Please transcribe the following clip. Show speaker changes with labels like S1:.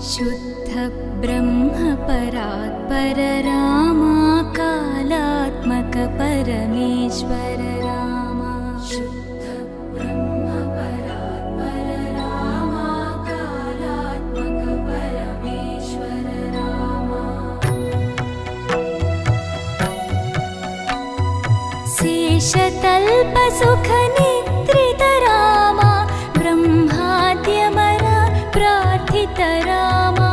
S1: शुद्ध ब्रह्म परात्पर रामा कालात्मक परमेश्वर रामा शुद्ध ब्रह्म परात्पर रामा कालात्मक परमेश्वर रामा शेषतल्प सुख निद्रित रामा ब्रह्माद्यमर प्रार्थित रामा